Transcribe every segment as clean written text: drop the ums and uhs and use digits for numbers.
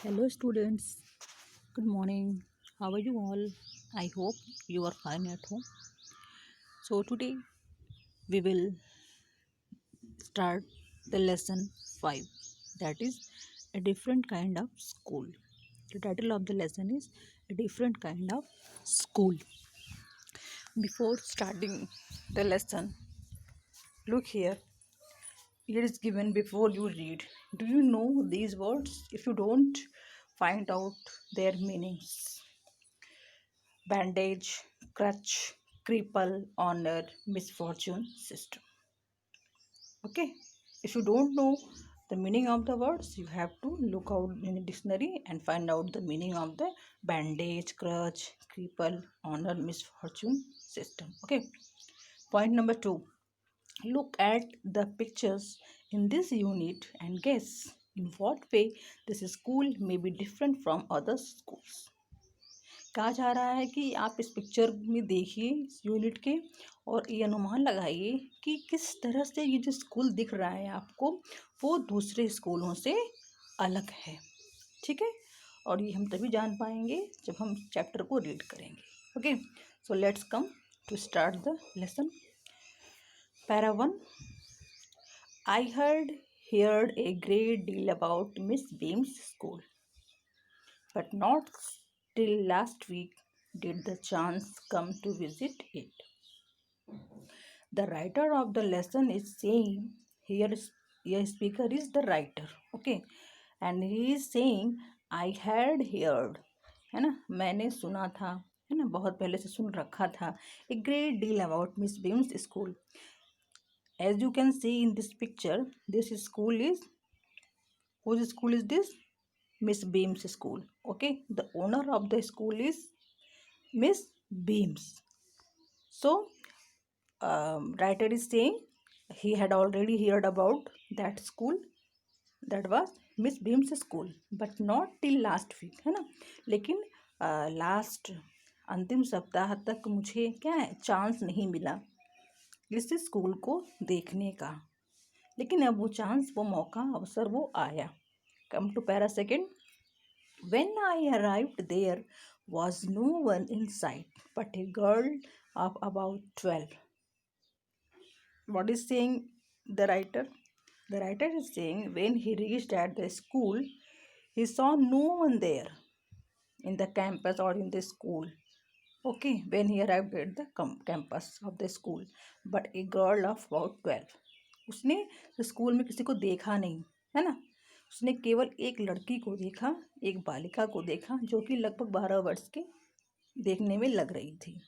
Hello, students. Good morning. How are you all? I hope you are fine at home. So, today we will start the lesson 5, that is a different kind of school. The title of the lesson is a different kind of school. Before starting the lesson, look here. It is given before you read. Do you know these words? If you don't, find out their meanings. Bandage, crutch, cripple, honor, misfortune, system. Okay, if you don't know the meaning of the words, you have to look out in the dictionary and find out the meaning of the bandage, crutch, cripple, honor, misfortune, system. Okay, point number 2, look at the pictures in this unit and guess in what way this school may be different from other schools. कहा जा रहा है कि आप इस picture में देखिए इस यूनिट के और ये अनुमान लगाइए कि किस तरह से ये जो स्कूल दिख रहा है आपको वो दूसरे स्कूलों से अलग है। ठीक है, और ये हम तभी जान पाएंगे जब हम चैप्टर को रीड करेंगे। Okay, so let's come to start the lesson. Para 1, I heard a great deal about Miss Beam's school, but not till last week did the chance come to visit it. The writer of the lesson is saying here, speaker is the writer, okay, and he is saying I had heard, है ना, मैंने सुना था, है ना, बहुत पहले से सुन रखा था, a great deal about Miss Beam's school. As you can see in this picture, this school is, whose school is this? Miss Beam's school. Okay, the owner of the school is Miss Beams. So writer is saying he had already heard about that school, that was Miss Beam's school, but not till last week, है ना, लेकिन last अंतिम सप्ताह तक मुझे क्या है, chance नहीं मिला इस स्कूल को देखने का, लेकिन अब वो चांस, वो मौका, अवसर वो आया। Come to para second, when I arrived there was no one in sight but a girl of about 12. What is saying the writer? The writer is saying when he reached at the school, he saw no one there in the campus or in the school. Okay, when he arrived at the campus of the school, but a girl of about 12. उसने school में किसी को देखा नहीं, है ना, उसने केवल एक लड़की को देखा, एक बालिका को देखा जो कि लगभग 12 वर्ष के देखने में लग रही थी।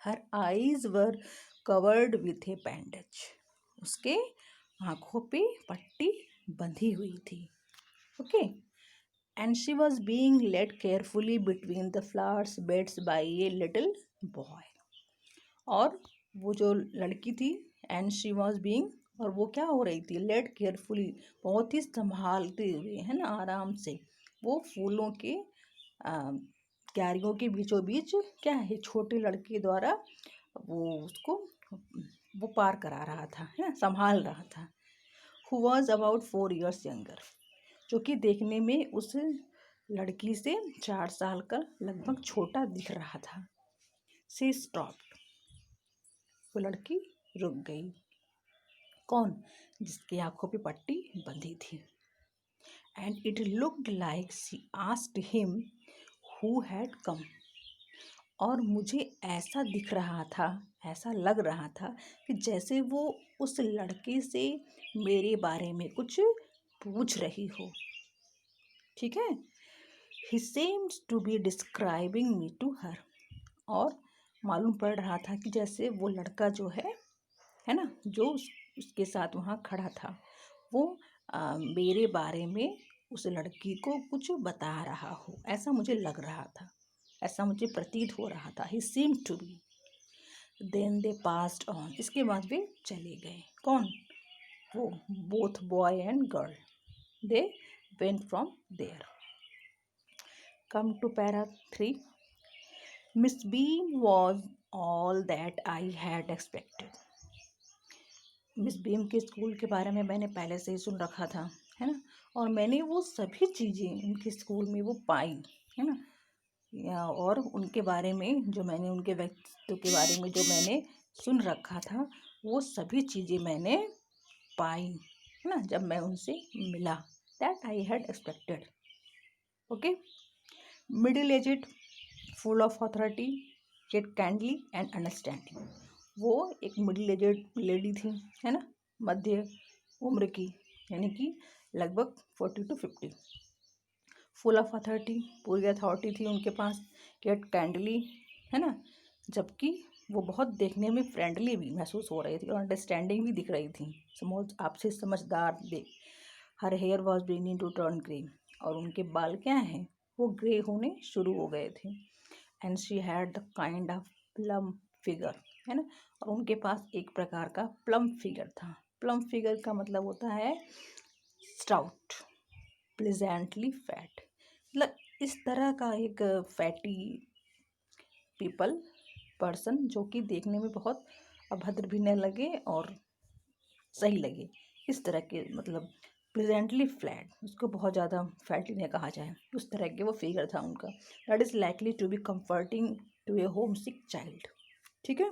Her eyes were covered with a bandage. उसके आँखों पे पट्टी बंधी हुई थी। Okay, and she was being led carefully between the flowers beds by a little boy. और वो जो लड़की थी, and she was being, और वो क्या हो रही थी, लेड केयरफुली, बहुत ही संभालते हुए, है ना, आराम से, वो फूलों के क्यारियों के बीचों बीच क्या है, छोटे लड़के द्वारा वो उसको वो पार करा रहा था, है ना, संभाल रहा था। Who was about 4 years younger, जो कि देखने में उस लड़की से 4 साल का लगभग छोटा दिख रहा था। She stopped, वो लड़की रुक गई। कौन? जिसकी आंखों पे पट्टी बंधी थी। And it looked like she asked him who had come. और मुझे ऐसा दिख रहा था, ऐसा लग रहा था कि जैसे वो उस लड़के से मेरे बारे में कुछ पूछ रही हो। ठीक है, he seems to be describing me to her. और मालूम पड़ रहा था कि जैसे वो लड़का जो है ना, जो उसके साथ वहाँ खड़ा था, वो मेरे बारे में उस लड़की को कुछ बता रहा हो, ऐसा मुझे लग रहा था, ऐसा मुझे प्रतीत हो रहा था। He seemed to be. Then they passed on. इसके बाद वे चले गए। कौन? वो, both boy and girl. They went from there. Come to para 3. Miss Beam was all that I had expected. Miss beam के स्कूल के बारे में मैंने पहले से ही सुन रखा था, है ना, और मैंने वो सभी चीज़ें उनके स्कूल में वो पाई, है ना। और उनके बारे में जो मैंने उनके व्यक्तित्व के बारे में जो मैंने सुन रखा था, वो सभी चीज़ें मैंने पाई, है ना, जब मैं उनसे मिला। That I had expected. Okay. Middle aged, full of authority, yet kindly and understanding. वो एक मिडिल एजेड लेडी थी, है ना, मध्य उम्र की, यानी कि लगभग 40 to 50। फुल ऑफ अथॉरिटी, पूरी अथॉरिटी थी उनके पास। येट काइंडली, है ना, जबकि वो बहुत देखने में फ्रेंडली भी महसूस हो रही थी और अंडरस्टैंडिंग भी दिख रही थी। समझ, आपसे समझदार देख। Her hair was beginning to turn grey, और उनके बाल क्या हैं, वो ग्रे होने शुरू हो गए थे। And she had the kind of plum figure, है ना, और उनके पास एक प्रकार का प्लम फिगर था। प्लम फिगर का मतलब होता है स्टाउट, प्लेजेंटली फैट, मतलब इस तरह का एक फैटी पीपल पर्सन जो कि देखने में बहुत अभद्र भी न लगे और सही लगे, इस तरह के, मतलब प्रेजेंटली फ्लैट, उसको बहुत ज़्यादा फैटी न कहा जाए, उस तरह के वो फिगर था उनका। That is likely to be comforting to a homesick child. ठीक है,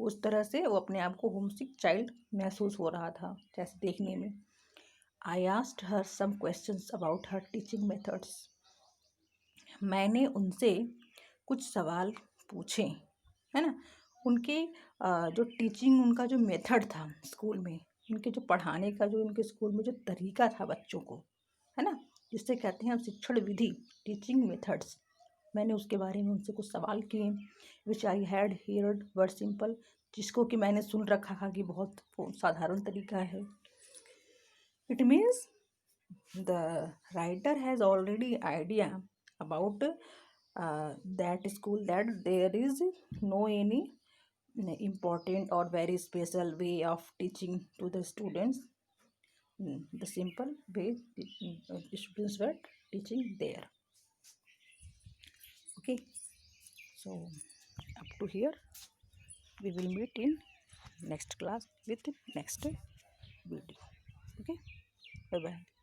उस तरह से वो अपने आप को होम सिक चाइल्ड महसूस हो रहा था जैसे देखने में। I asked her some questions about her teaching methods. मैंने उनसे कुछ सवाल पूछे, है ना, उनके जो टीचिंग, उनका जो मेथड था स्कूल में, उनके जो पढ़ाने का जो उनके स्कूल में जो तरीका था बच्चों को, है ना, जिससे कहते हैं हम शिक्षण विधि, टीचिंग मेथड्स, मैंने उसके बारे में उनसे कुछ सवाल किए। Which I had heard were simple, जिसको कि मैंने सुन रखा था कि बहुत साधारण तरीका है। It means the writer has already idea about that school, that there is no any important or very special way of teaching to the students. The simple way the students were teaching there. Okay, so up to here we will meet in next class with next video. Okay, bye bye.